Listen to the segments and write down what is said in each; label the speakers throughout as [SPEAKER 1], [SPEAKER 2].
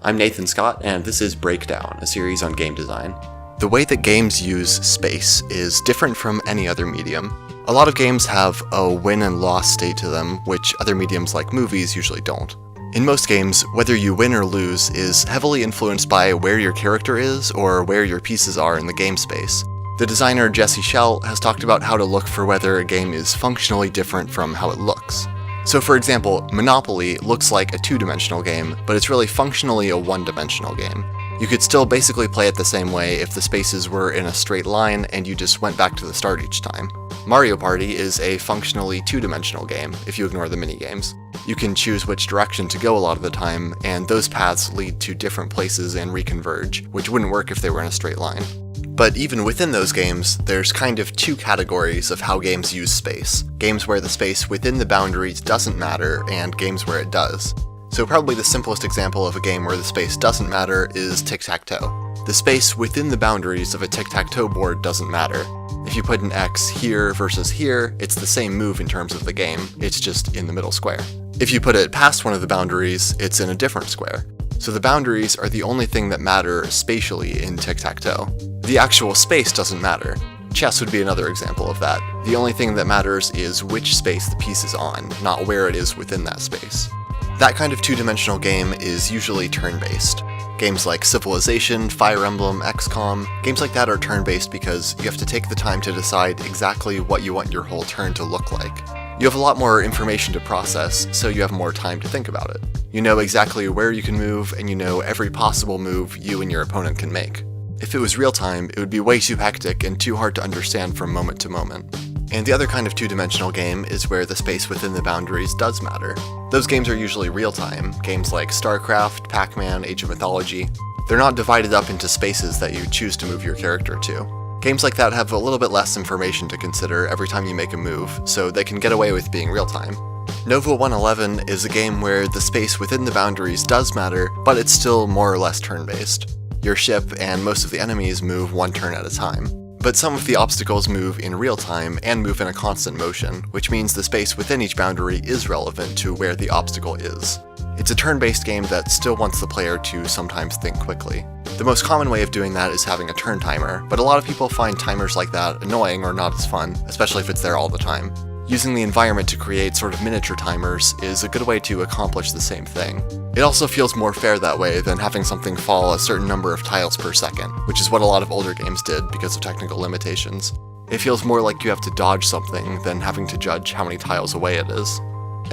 [SPEAKER 1] I'm Nathan Scott, and this is Breakdown, a series on game design.
[SPEAKER 2] The way that games use space is different from any other medium. A lot of games have a win and loss state to them, which other mediums like movies usually don't. In most games, whether you win or lose is heavily influenced by where your character is or where your pieces are in the game space. The designer Jesse Schell has talked about how to look for whether a game is functionally different from how it looks. So for example, Monopoly looks like a two-dimensional game, but it's really functionally a one-dimensional game. You could still basically play it the same way if the spaces were in a straight line and you just went back to the start each time. Mario Party is a functionally two-dimensional game, if you ignore the minigames. You can choose which direction to go a lot of the time, and those paths lead to different places and reconverge, which wouldn't work if they were in a straight line. But even within those games, there's kind of two categories of how games use space. Games where the space within the boundaries doesn't matter, and games where it does. So probably the simplest example of a game where the space doesn't matter is tic-tac-toe. The space within the boundaries of a tic-tac-toe board doesn't matter. If you put an X here versus here, it's the same move in terms of the game, it's just in the middle square. If you put it past one of the boundaries, it's in a different square. So the boundaries are the only thing that matter spatially in tic-tac-toe. The actual space doesn't matter. Chess would be another example of that. The only thing that matters is which space the piece is on, not where it is within that space. That kind of two-dimensional game is usually turn-based. Games like Civilization, Fire Emblem, XCOM, games like that are turn-based because you have to take the time to decide exactly what you want your whole turn to look like. You have a lot more information to process, so you have more time to think about it. You know exactly where you can move, and you know every possible move you and your opponent can make. If it was real-time, it would be way too hectic and too hard to understand from moment to moment. And the other kind of two-dimensional game is where the space within the boundaries does matter. Those games are usually real-time, games like StarCraft, Pac-Man, Age of Mythology. They're not divided up into spaces that you choose to move your character to. Games like that have a little bit less information to consider every time you make a move, so they can get away with being real-time. Nova-111 is a game where the space within the boundaries does matter, but it's still more or less turn-based. Your ship and most of the enemies move one turn at a time. But some of the obstacles move in real time and move in a constant motion, which means the space within each boundary is relevant to where the obstacle is. It's a turn-based game that still wants the player to sometimes think quickly. The most common way of doing that is having a turn timer, but a lot of people find timers like that annoying or not as fun, especially if it's there all the time. Using the environment to create sort of miniature timers is a good way to accomplish the same thing. It also feels more fair that way than having something fall a certain number of tiles per second, which is what a lot of older games did because of technical limitations. It feels more like you have to dodge something than having to judge how many tiles away it is.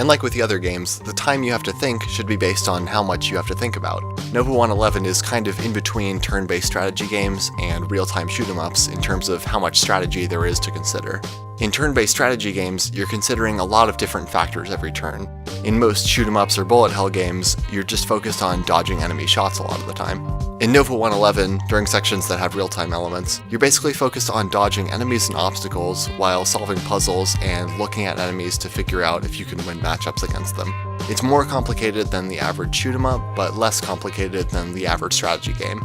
[SPEAKER 2] And like with the other games, the time you have to think should be based on how much you have to think about. Nova-111 is kind of in between turn-based strategy games and real-time shoot-'em-ups in terms of how much strategy there is to consider. In turn-based strategy games, you're considering a lot of different factors every turn. In most shoot-'em-ups or bullet hell games, you're just focused on dodging enemy shots a lot of the time. In Nova-111, during sections that have real-time elements, you're basically focused on dodging enemies and obstacles while solving puzzles and looking at enemies to figure out if you can win matchups against them. It's more complicated than the average shoot-'em-up, but less complicated than the average strategy game.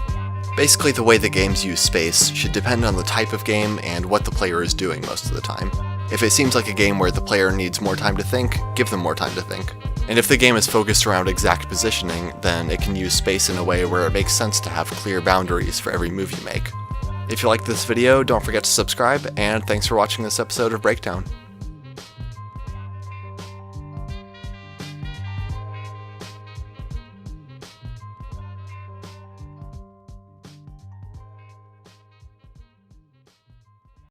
[SPEAKER 2] Basically, the way the games use space should depend on the type of game and what the player is doing most of the time. If it seems like a game where the player needs more time to think, give them more time to think. And if the game is focused around exact positioning, then it can use space in a way where it makes sense to have clear boundaries for every move you make. If you liked this video, don't forget to subscribe, and thanks for watching this episode of Breakdown.